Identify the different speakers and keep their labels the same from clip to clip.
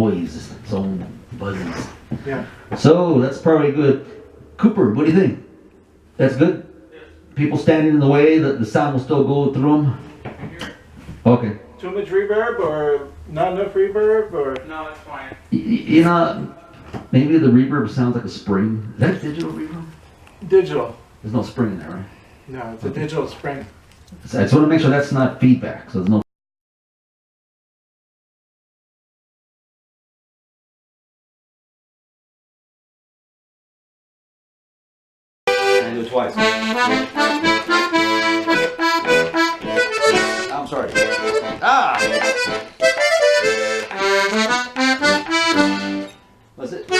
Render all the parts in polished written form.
Speaker 1: noise, its own buzzes.
Speaker 2: Yeah.
Speaker 1: So that's probably good. Cooper, what do you think? That's good? People standing in the way, the sound will still go through them? Okay.
Speaker 2: Too much reverb or not enough reverb or?
Speaker 3: No, it's fine.
Speaker 1: You know, maybe the reverb sounds like a spring. Is that digital reverb?
Speaker 2: Digital.
Speaker 1: There's no spring in there, right?
Speaker 2: No, it's a digital spring.
Speaker 1: So I just want to make sure that's not feedback, so there's no. And do it twice. I'm sorry. Ah! What's it?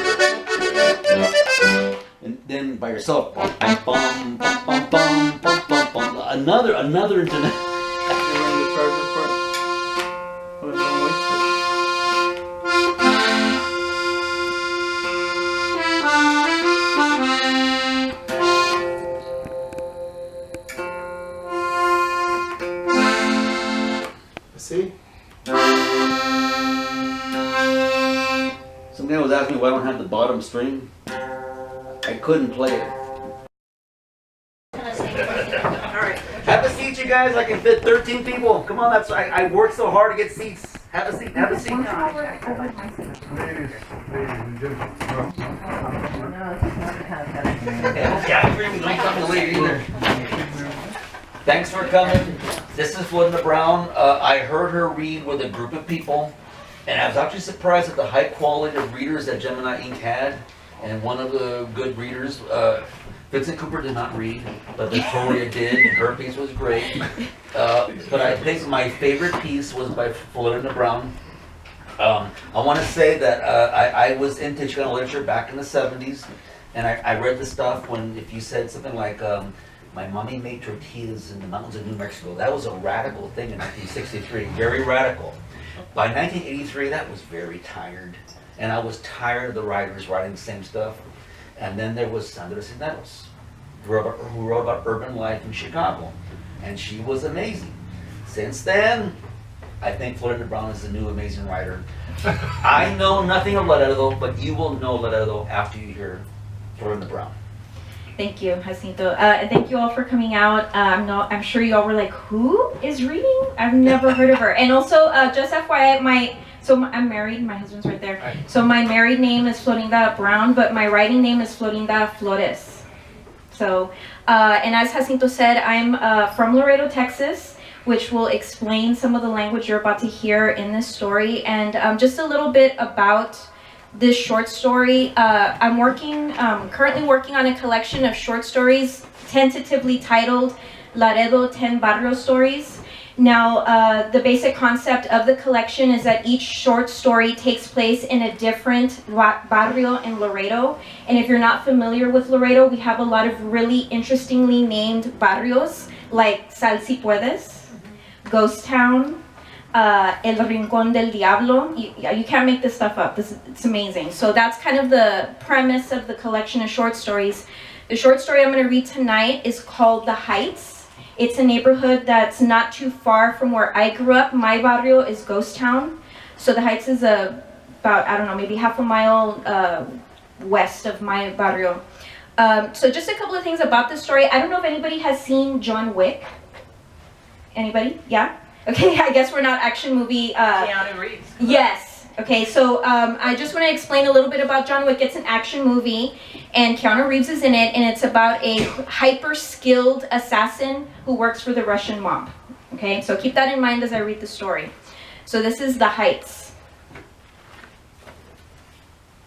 Speaker 1: And then by yourself. Bum, bum, bum, bum, bum, bum, bum, bum, bum. Another internet.
Speaker 2: You're in the charger part. Oh, don't waste it. See?
Speaker 1: Some guy was asking me why I don't have the bottom string. I couldn't play it. Have a seat, you guys. I can fit 13 people. Come on, I worked so hard to get seats. Have a seat. Have a seat. Thanks for coming. This is Florinda Brown. I heard her read with a group of people, and I was actually surprised at the high quality of readers that Gemini Inc. had. And one of the good readers, Vincent Cooper did not read, but Victoria did. Her piece was great. But I think my favorite piece was by Florinda Brown. I want to say that I was into Chicano literature back in the 70s, and I read the stuff when, if you said something like, my mommy made tortillas in the mountains of New Mexico, that was a radical thing in 1963, very radical. By 1983, that was very tired. And I was tired of the writers writing the same stuff. And then there was Sandra Cisneros, who wrote about urban life in Chicago. And she was amazing. Since then, I think Florinda Brown is the new amazing writer. I know nothing of Laredo, but you will know Laredo after you hear Florinda Brown.
Speaker 4: Thank you, Jacinto. And thank you all for coming out. I'm sure you all were like, who is reading? I've never heard of her. And also, just FYI, I'm married, my husband's right there.
Speaker 2: Right.
Speaker 4: So my married name is Florinda Brown, but my writing name is Florinda Flores. So, and as Jacinto said, I'm from Laredo, Texas, which will explain some of the language you're about to hear in this story. And just a little bit about this short story. I'm currently working on a collection of short stories, tentatively titled Laredo 10 Barrio Stories. Now, the basic concept of the collection is that each short story takes place in a different barrio in Laredo. And if you're not familiar with Laredo, we have a lot of really interestingly named barrios, like Sal Si Puedes, Ghost Town, El Rincón del Diablo. You can't make this stuff up. It's amazing. So that's kind of the premise of the collection of short stories. The short story I'm going to read tonight is called The Heights. It's a neighborhood that's not too far from where I grew up. My barrio is Ghost Town. So The Heights is about, I don't know, maybe half a mile west of my barrio. So just a couple of things about this story. I don't know if anybody has seen John Wick. Anybody? Yeah? Okay, I guess we're not action movie.
Speaker 3: Keanu Reeves.
Speaker 4: Yes. Okay, so I just want to explain a little bit about John Wick. It's an action movie, and Keanu Reeves is in it, and it's about a hyper-skilled assassin who works for the Russian mob. Okay, so keep that in mind as I read the story. So this is The Heights.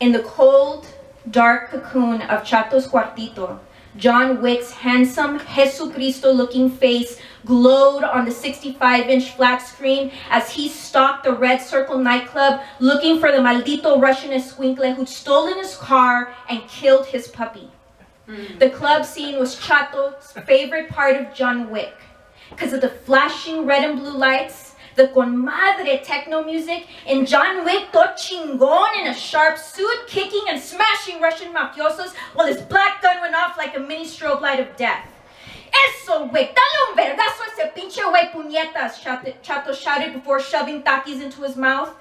Speaker 4: In the cold, dark cocoon of Chato's Cuartito, John Wick's handsome, Jesucristo-looking face glowed on the 65-inch flat screen as he stalked the Red Circle nightclub looking for the maldito Russian escuincle who'd stolen his car and killed his puppy. The club scene was Chato's favorite part of John Wick because of the flashing red and blue lights, the con madre techno music, and John Wick todo chingón in a sharp suit, kicking and smashing Russian mafiosos while his black gun went off like a mini strobe light of death. Eso, güey, dale un vergazo a ese pinche güey, puñetas, Chato shouted before shoving takis into his mouth.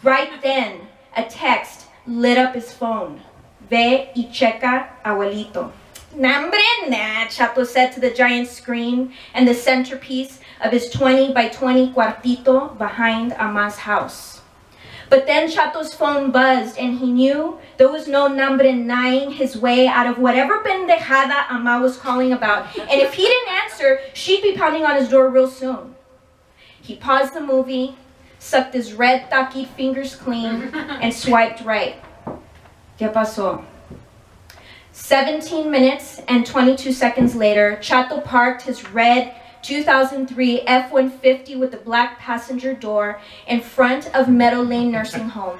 Speaker 4: Right then, a text lit up his phone. Ve y checa, abuelito. Nambre, nah, Chato said to the giant screen and the centerpiece of his 20 by 20 cuartito behind Ama's house. But then Chato's phone buzzed and he knew there was no nombre nine his way out of whatever pendejada Ama was calling about. And if he didn't answer, she'd be pounding on his door real soon. He paused the movie, sucked his red taquid fingers clean, and swiped right. ¿Qué pasó? 17 minutes and 22 seconds later, Chato parked his red 2003 F-150 with the black passenger door in front of Meadow Lane Nursing Home.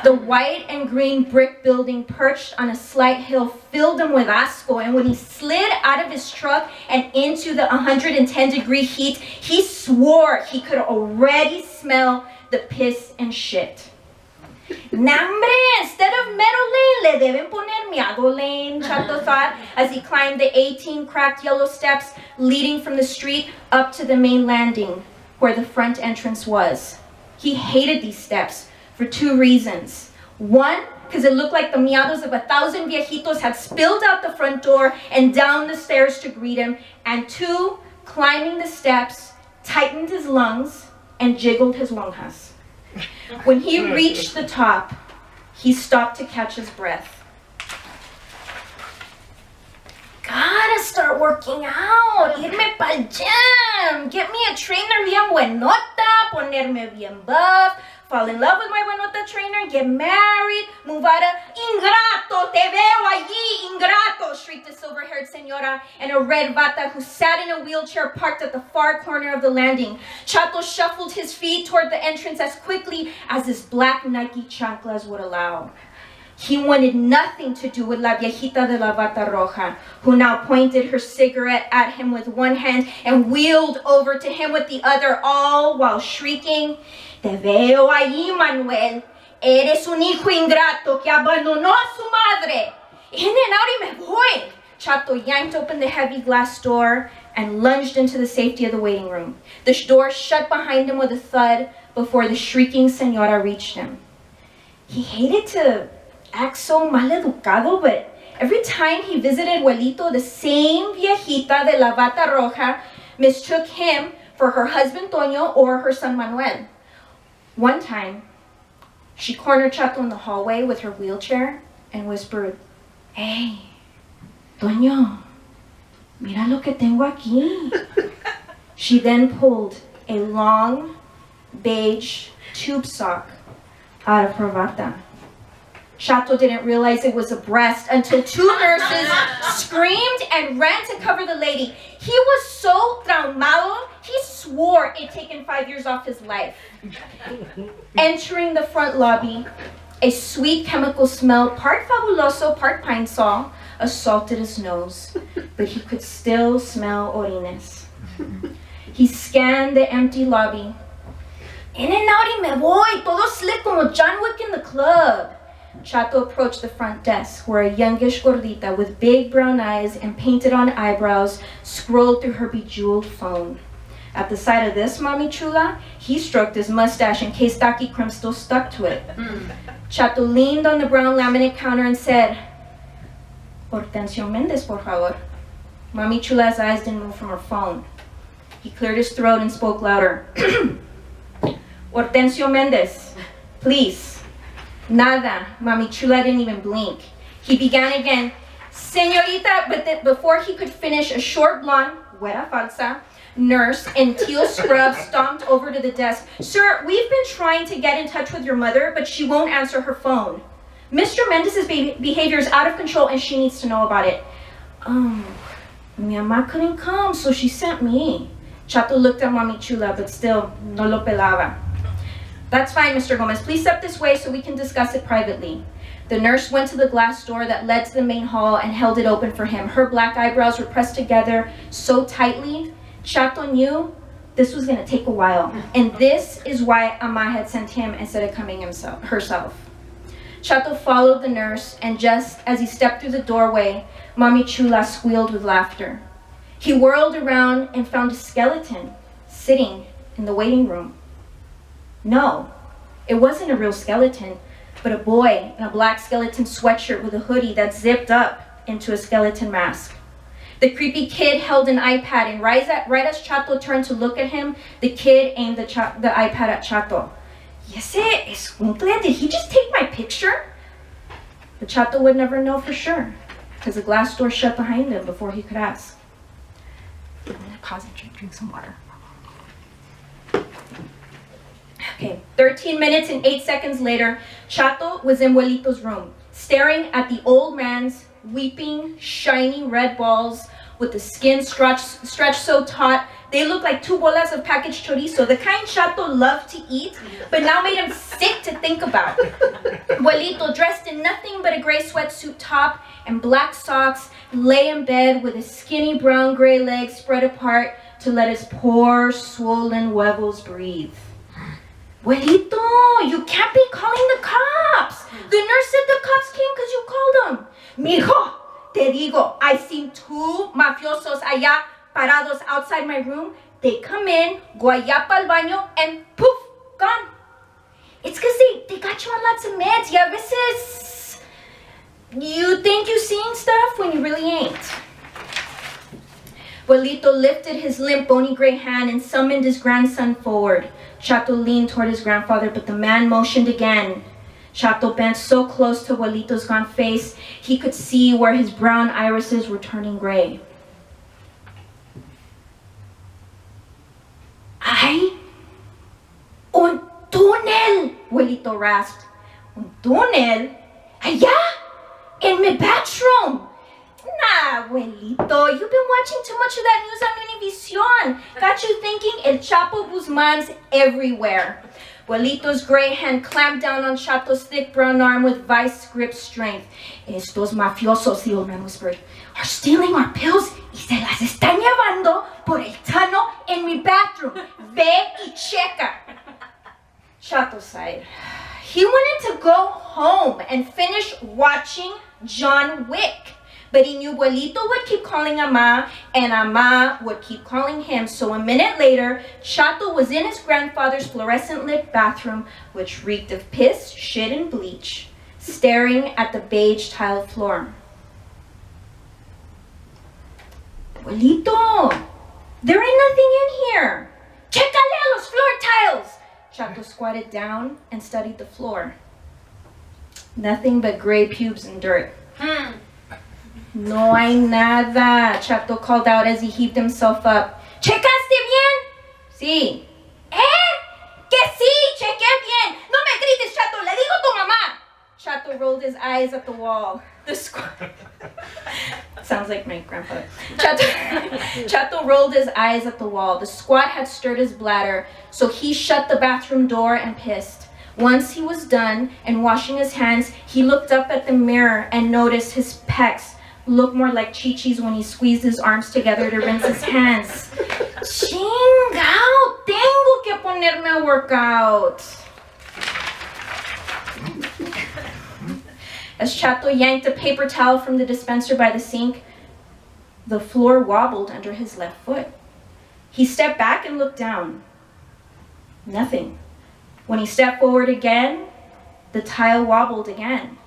Speaker 4: The white and green brick building perched on a slight hill filled him with asco, and when he slid out of his truck and into the 110-degree heat, he swore he could already smell the piss and shit. Nambre, instead of Meadow Lane, le deben poner Miado Lane, Chato thought, as he climbed the 18 cracked yellow steps leading from the street up to the main landing, where the front entrance was. He hated these steps for two reasons. One, because it looked like the miados of 1,000 viejitos had spilled out the front door and down the stairs to greet him. And two, climbing the steps tightened his lungs and jiggled his lonjas. When he reached the top, he stopped to catch his breath. Gotta start working out, irme pa'l gym, get me a trainer bien buenota, ponerme bien buff, fall in love with my buenota trainer, get married, move out of ingrato, te veo allí, ingrato, shrieked a silver-haired señora in a red bata who sat in a wheelchair parked at the far corner of the landing. Chato shuffled his feet toward the entrance as quickly as his black Nike chanclas would allow. He wanted nothing to do with la viejita de la bata roja, who now pointed her cigarette at him with one hand and wheeled over to him with the other, all while shrieking, "Te veo allí, Manuel. Eres un hijo ingrato que abandonó a su madre. In and out y me voy." Chato yanked open the heavy glass door and lunged into the safety of the waiting room. The door shut behind him with a thud before the shrieking señora reached him. He hated to act so maleducado, but every time he visited Abuelito, the same viejita de la bata roja mistook him for her husband Toño or her son Manuel. One time, she cornered Chato in the hallway with her wheelchair and whispered, "Hey, Toño, mira lo que tengo aquí." She then pulled a long, beige tube sock out of her bata. Chato didn't realize it was a breast until two nurses screamed and ran to cover the lady. He was so traumado, he swore it'd taken 5 years off his life. Entering the front lobby, a sweet chemical smell, part fabuloso, part pine sol, assaulted his nose, but he could still smell orines. He scanned the empty lobby. In and out y me voy, todo slick como John Wick in the club. Chato approached the front desk, where a youngish gordita with big brown eyes and painted-on eyebrows scrolled through her bejeweled phone. At the sight of this, Mami Chula, he stroked his mustache in case Taki Creme still stuck to it. Chato leaned on the brown laminate counter and said, "Hortensio Mendez, por favor." Mami Chula's eyes didn't move from her phone. He cleared his throat and spoke louder. "Hortensio Mendez, please." Nada. Mami Chula didn't even blink. He began again, "Señorita," but before he could finish, a short blonde, güera falsa, nurse in teal scrubs stomped over to the desk. "Sir, we've been trying to get in touch with your mother, but she won't answer her phone. Mr. Mendez's behavior is out of control and she needs to know about it." "Oh, mi mamá couldn't come, so she sent me." Chato looked at Mami Chula, but still, no lo pelaba. "That's fine, Mr. Gomez. Please step this way so we can discuss it privately." The nurse went to the glass door that led to the main hall and held it open for him. Her black eyebrows were pressed together so tightly, Chato knew this was going to take a while. And this is why Ama had sent him instead of coming herself. Chato followed the nurse, and just as he stepped through the doorway, Mami Chula squealed with laughter. He whirled around and found a skeleton sitting in the waiting room. No, it wasn't a real skeleton. but a boy in a black skeleton sweatshirt with a hoodie that zipped up into a skeleton mask. The creepy kid held an iPad, and right as Chato turned to look at him, the kid aimed the iPad at Chato. Ese escuincle, did he just take my picture? But Chato would never know for sure, because the glass door shut behind him before he could ask. I'm gonna pause and drink some water. Okay, 13 minutes and 8 seconds later, Chato was in Abuelito's room, staring at the old man's weeping, shiny red balls with the skin stretched so taut, they looked like two bolas of packaged chorizo, the kind Chato loved to eat, but now made him sick to think about. Abuelito, dressed in nothing but a gray sweatsuit top and black socks, lay in bed with his skinny brown-gray legs spread apart to let his poor, swollen huevos breathe. Abuelito, you can't be calling the cops. The nurse said the cops came because you called them. Mijo, te digo, I seen two mafiosos allá parados outside my room. They come in, go allá pa'l baño, and poof, gone. It's because they got you on lots of meds. Yeah, veces you think you're seeing stuff when you really ain't. Abuelito lifted his limp, bony gray hand and summoned his grandson forward. Chato leaned toward his grandfather, but the man motioned again. Chato bent so close to Abuelito's gaunt face, he could see where his brown irises were turning gray. ¡Ay! ¡Un túnel! Abuelito rasped. ¿Un túnel? ¡Allá! In my bathroom! Nah, Abuelito, you've been watching too much of that news on Univision. Got you thinking El Chapo Guzman's everywhere. Abuelito's gray hand clamped down on Chato's thick brown arm with vice-grip strength. Estos mafiosos, the old man whispered, are stealing our pills y se las están llevando por el tano en mi bathroom. Ve y checa. Chato sighed. He wanted to go home and finish watching John Wick. But he knew Abuelito would keep calling Ama, and Ama would keep calling him. So a minute later, Chato was in his grandfather's fluorescent-lit bathroom, which reeked of piss, shit, and bleach, staring at the beige tile floor. Abuelito, there ain't nothing in here. Chécale los floor tiles. Chato squatted down and studied the floor. Nothing but gray pubes and dirt. No hay nada, Chato called out as he heaved himself up. ¿Checaste bien? Sí. Que sí, chequé bien. No me grites, Chato, le digo a tu mamá. Chato rolled his eyes at the wall. The squad... Sounds like my grandfather. Chato rolled his eyes at the wall. The squat had stirred his bladder, so he shut the bathroom door and pissed. Once he was done and washing his hands, he looked up at the mirror and noticed his pecs look more like chichis when he squeezed his arms together to rinse his hands. Chingao, tengo que ponerme a workout. As Chato yanked a paper towel from the dispenser by the sink, the floor wobbled under his left foot. He stepped back and looked down. Nothing. When he stepped forward again, the tile wobbled again.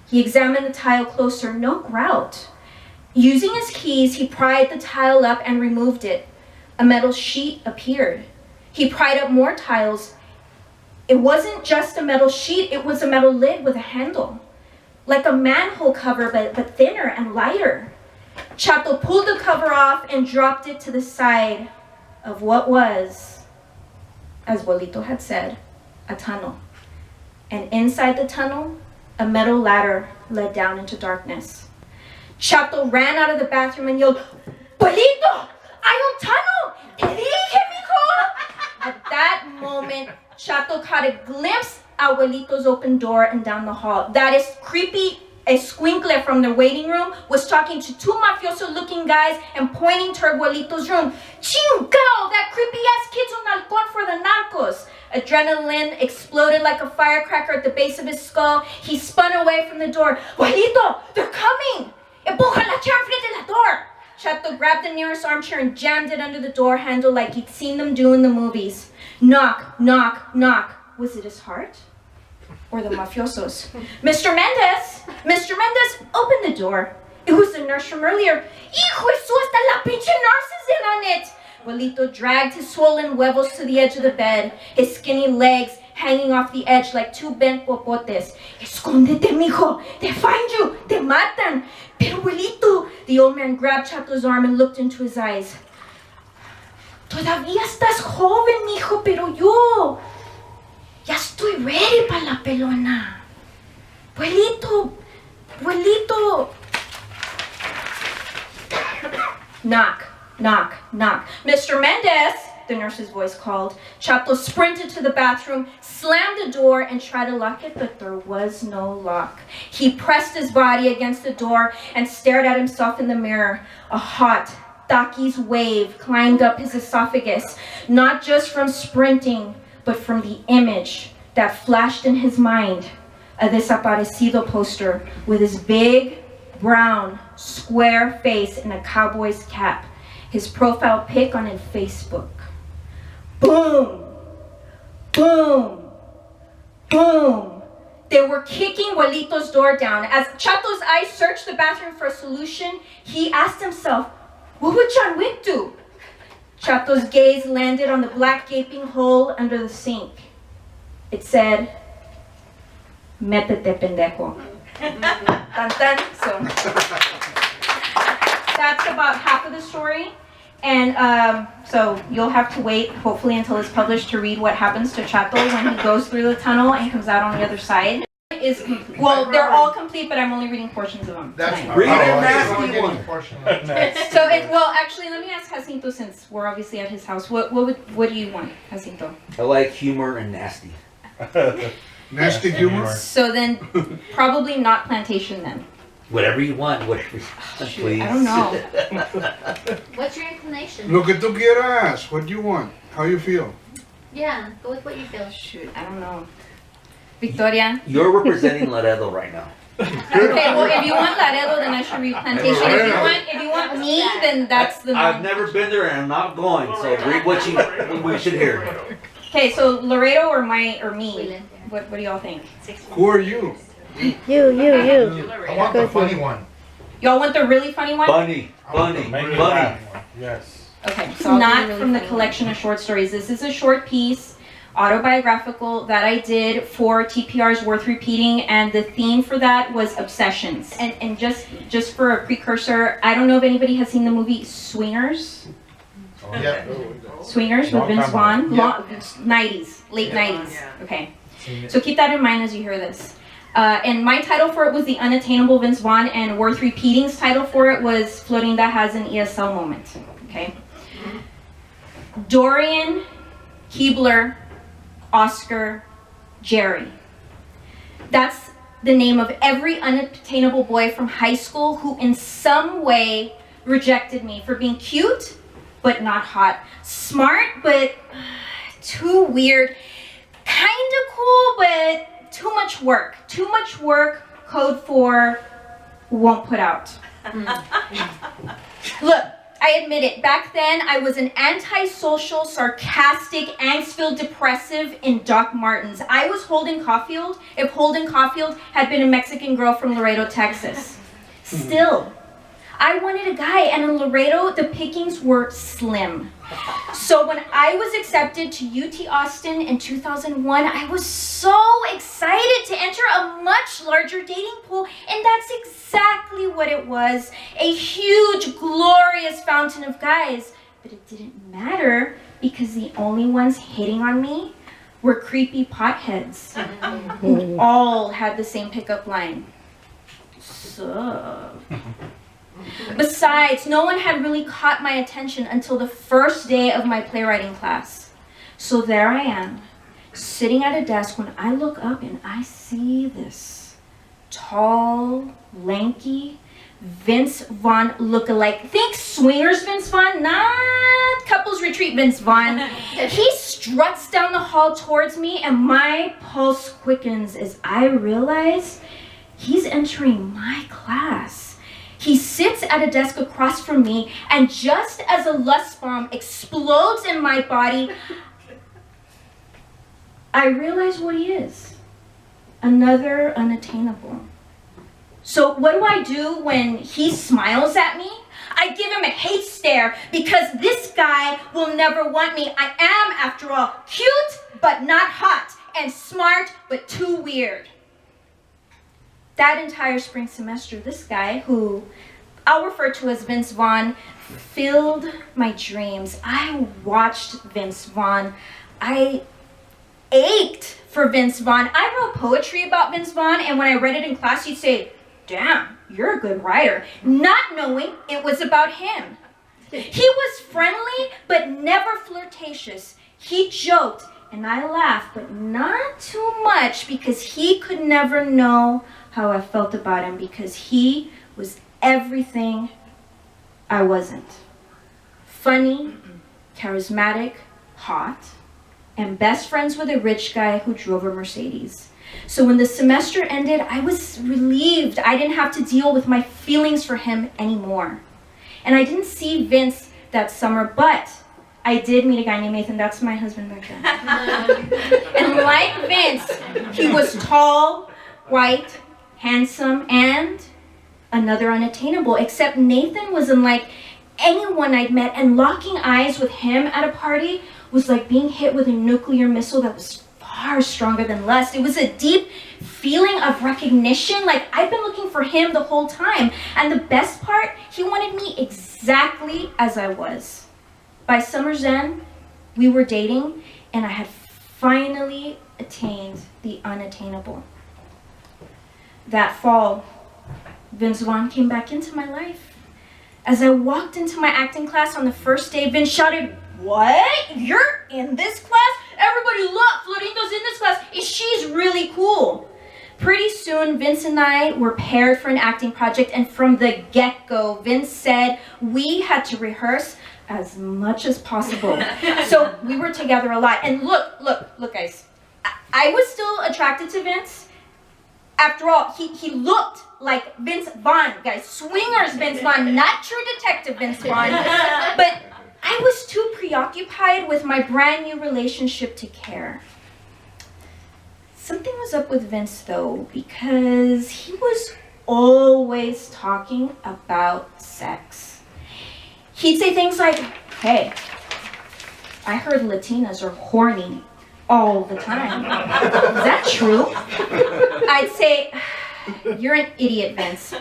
Speaker 4: He examined the tile closer, no grout. Using his keys, he pried the tile up and removed it. A metal sheet appeared. He pried up more tiles. It wasn't just a metal sheet, it was a metal lid with a handle. Like a manhole cover, but thinner and lighter. Chato pulled the cover off and dropped it to the side of what was, as Abuelito had said, a tunnel. And inside the tunnel, a metal ladder led down into darkness. Chato ran out of the bathroom and yelled, "Abuelito, hay un tunnel! Te dije, mijo!" At that moment, Chato caught a glimpse at Abuelito's open door and down the hall. That is creepy escuincle from the waiting room was talking to two mafioso-looking guys and pointing toward Abuelito's room. Chingao, that creepy-ass kid's un halcón for the narcos. Adrenaline exploded like a firecracker at the base of his skull. He spun away from the door. Abuelito, they're coming! Empuja la chair frente a la door! Chato grabbed the nearest armchair and jammed it under the door handle like he'd seen them do in the movies. Knock, knock, knock. Was it his heart? or the mafiosos. Mr. Mendez, open the door. It was the nurse from earlier. Hijo Jesús, hasta la pinche nurse is in on it. Abuelito dragged his swollen huevos to the edge of the bed, his skinny legs hanging off the edge like two bent popotes. Escóndete, mijo. They find you. Te matan. Pero abuelito. The old man grabbed Chato's arm and looked into his eyes. Todavía estás joven, mijo, pero yo ya estoy ready para la pelona. Abuelito. Knock, knock, knock. Mr. Mendez, the nurse's voice called. Chato sprinted to the bathroom, slammed the door, and tried to lock it, but there was no lock. He pressed his body against the door and stared at himself in the mirror. A hot, Daki's wave climbed up his esophagus, not just from sprinting, but from the image that flashed in his mind. A desaparecido poster with his big, brown, square face and a cowboy's cap. His profile pic on his Facebook. Boom! Boom! Boom! They were kicking Juelito's door down. As Chato's eyes searched the bathroom for a solution, he asked himself, what would John Wick do? Chato's gaze landed on the black gaping hole under the sink. It said, Métete, pendejo. Dun, dun. So that's about half of the story. And so you'll have to wait, hopefully, until it's published to read what happens to Chato when he goes through the tunnel and comes out on the other side. Is complete. Well, they're all complete, but I'm only reading portions of them.
Speaker 2: That's
Speaker 4: tonight.
Speaker 1: Read a nasty one.
Speaker 4: So well, actually, let me ask Jacinto, since we're obviously at his house. What do you want, Jacinto?
Speaker 1: I like humor and nasty.
Speaker 2: Nasty humor?
Speaker 4: So then, probably not plantation then.
Speaker 1: Whatever you want, whatever you want, please.
Speaker 4: I don't know.
Speaker 3: What's your inclination?
Speaker 2: Lo que tú quieras. What do you want? How you feel?
Speaker 3: Yeah, go with what you feel.
Speaker 4: Shoot, I don't know. Victoria?
Speaker 1: You're representing Laredo right now.
Speaker 4: Okay, well, if you want Laredo, then I should read plantation. If you want me, then that's the.
Speaker 1: I've never been there and I'm not going, so read what we should hear.
Speaker 4: Okay, so Laredo or me?
Speaker 3: We live there.
Speaker 4: What do y'all think?
Speaker 2: Who are you?
Speaker 5: You.
Speaker 6: I want the funny one.
Speaker 4: Y'all want the really funny one?
Speaker 1: Bunny.
Speaker 6: Yes.
Speaker 4: Okay, so not from the collection of short stories. This is a short piece, autobiographical, that I did for TPR's Worth Repeating, and the theme for that was obsessions. And just for a precursor, I don't know if anybody has seen the movie Swingers.
Speaker 6: Yeah.
Speaker 4: Swingers with
Speaker 6: Long
Speaker 4: Vince
Speaker 6: time
Speaker 4: Vaughn, 90s, late 90s. Okay, so keep that in mind as you hear this. And my title for it was The Unattainable Vince Vaughn, and Worth Repeating's title for it was Florinda Has an ESL Moment. Okay. Dorian, Keebler, Oscar, Jerry. That's the name of every unattainable boy from high school who in some way rejected me for being cute, but not hot. Smart, but too weird. Kinda cool, but too much work. Too much work, code for won't put out. Look, I admit it, back then I was an antisocial, sarcastic, angst-filled depressive in Doc Martens. I was Holden Caulfield if Holden Caulfield had been a Mexican girl from Laredo, Texas. Still, I wanted a guy, and in Laredo, the pickings were slim. So when I was accepted to UT Austin in 2001, I was so excited to enter a much larger dating pool, and that's exactly what it was. A huge, glorious fountain of guys. But it didn't matter because the only ones hitting on me were creepy potheads who all had the same pickup line. Sup? Besides, no one had really caught my attention until the first day of my playwriting class. So there I am, sitting at a desk when I look up and I see this tall, lanky, Vince Vaughn lookalike. Think Swingers Vince Vaughn, not Couples Retreat Vince Vaughn. He struts down the hall towards me and my pulse quickens as I realize he's entering my class. He sits at a desk across from me, and just as a lust bomb explodes in my body, I realize what he is. another unattainable. So what do I do when he smiles at me? I give him a hate stare because this guy will never want me. I am, after all, cute but not hot, and smart but too weird. That entire spring semester, this guy, who I'll refer to as Vince Vaughn, filled my dreams. I watched Vince Vaughn. I ached for Vince Vaughn. I wrote poetry about Vince Vaughn, and when I read it in class, he'd say, "Damn, you're a good writer," not knowing it was about him. He was friendly, but never flirtatious. He joked, and I laughed, but not too much, because he could never know how I felt about him, because he was everything I wasn't. Funny, charismatic, hot, and best friends with a rich guy who drove a Mercedes. So when the semester ended, I was relieved. I didn't have to deal with my feelings for him anymore. And I didn't see Vince that summer, but I did meet a guy named Nathan. That's my husband back there. And like Vince, he was tall, white, handsome, and another unattainable. Except Nathan was unlike anyone I'd met, and locking eyes with him at a party was like being hit with a nuclear missile that was far stronger than lust. It was a deep feeling of recognition, like I'd been looking for him the whole time. And the best part, he wanted me exactly as I was. By summer's end, we were dating, and I had finally attained the unattainable. That fall, Vince Vaughn came back into my life. As I walked into my acting class on the first day, Vince shouted, "What? You're in this class? Everybody look, Florinda's in this class. She's really cool." Pretty soon, Vince and I were paired for an acting project, and from the get-go, Vince said we had to rehearse as much as possible. So we were together a lot. And look, guys. I was still attracted to Vince. After all, he looked like Vince Vaughn, guys. Swingers Vince Vaughn, not True Detective Vince Vaughn. But I was too preoccupied with my brand new relationship to care. Something was up with Vince though, because he was always talking about sex. He'd say things like, "Hey, I heard Latinas are horny all the time. Is that true?" I'd say, "You're an idiot, Vince."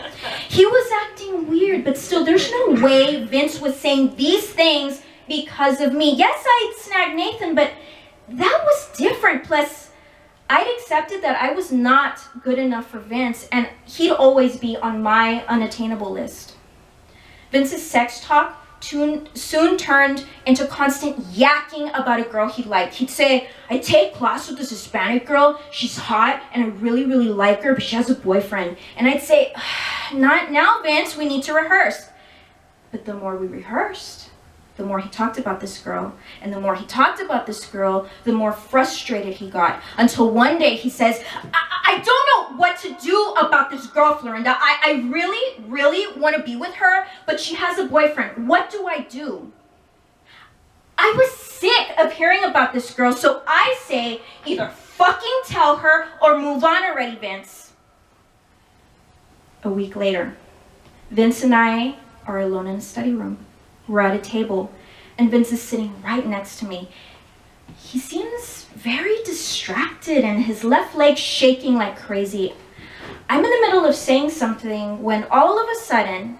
Speaker 4: He was acting weird, but still, there's no way Vince was saying these things because of me. Yes, I'd snagged Nathan, but that was different. Plus, I'd accepted that I was not good enough for Vince, and he'd always be on my unattainable list. Vince's sex talk soon turned into constant yakking about a girl he liked. He'd say, "I take class with this Hispanic girl. She's hot, and I really, really like her, but she has a boyfriend." And I'd say, "Not now, Vince. We need to rehearse." But the more we rehearsed, the more he talked about this girl. And the more he talked about this girl, the more frustrated he got. Until one day he says, I don't know what to do about this girl, Florinda. I really, really want to be with her, but she has a boyfriend. What do I do?" I was sick of hearing about this girl, so I say, either fucking tell her or move on already, Vince. A week later, Vince and I are alone in a study room. We're at a table, and Vince is sitting right next to me. He seems very distracted, and his left leg shaking like crazy. I'm in the middle of saying something when all of a sudden,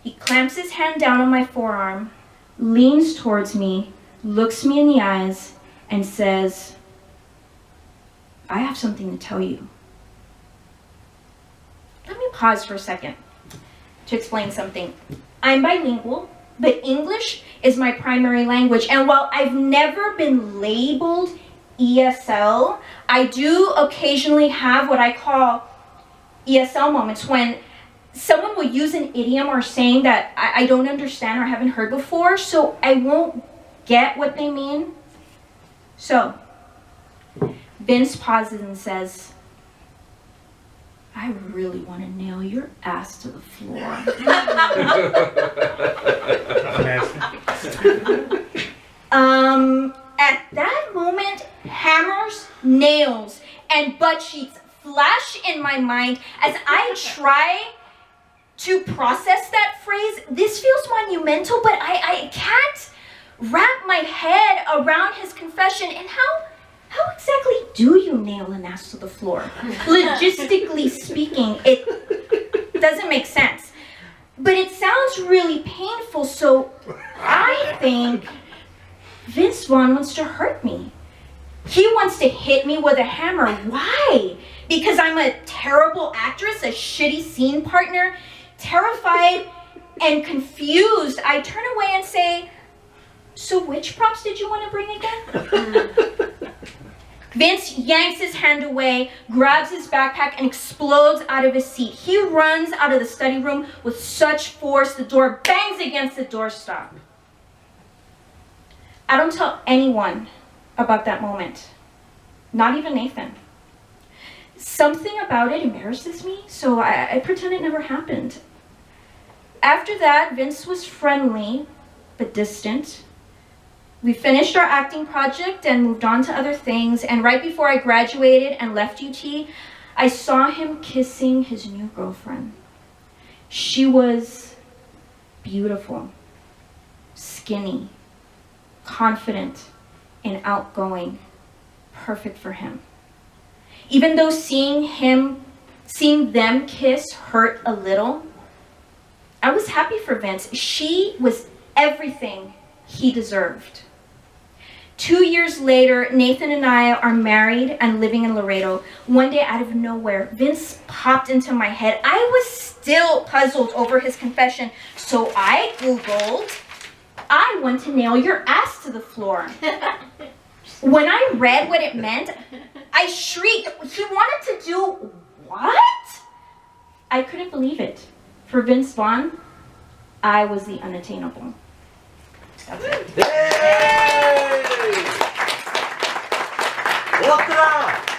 Speaker 4: he clamps his hand down on my forearm, leans towards me, looks me in the eyes, and says, "I have something to tell you." Let me pause for a second to explain something. I'm bilingual, but English is my primary language. And while I've never been labeled ESL, I do occasionally have what I call ESL moments, when someone will use an idiom or saying that I don't understand or haven't heard before, so I won't get what they mean. So, Vince pauses and says, "I really want to nail your ass to the floor." At that moment, hammers, nails, and butt cheeks flash in my mind as I try to process that phrase. This feels monumental, but I can't wrap my head around his confession. And how exactly do you nail an ass to the floor? Logistically speaking, it doesn't make sense. But it sounds really painful, so I think Vince Vaughn wants to hurt me. He wants to hit me with a hammer. Why? Because I'm a terrible actress, a shitty scene partner? Terrified and confused, I turn away and say, so which props did you want to bring again? Vince yanks his hand away, grabs his backpack, and explodes out of his seat. He runs out of the study room with such force, the door bangs against the doorstop. I don't tell anyone about that moment, not even Nathan. Something about it embarrasses me, so I pretend it never happened. After that, Vince was friendly, but distant. We finished our acting project and moved on to other things, and right before I graduated and left UT, I saw him kissing his new girlfriend. She was beautiful, skinny, confident, and outgoing, perfect for him. Even though seeing them kiss hurt a little, I was happy for Vince. She was everything he deserved. 2 years later, Nathan and I are married and living in Laredo. One day, out of nowhere, Vince popped into my head. I was still puzzled over his confession, so I Googled, I want to nail your ass to the floor. When I read what it meant, I shrieked. He wanted to do what? I couldn't believe it. For Vince Vaughn, I was the unattainable. That's it.
Speaker 1: Hey! Outra!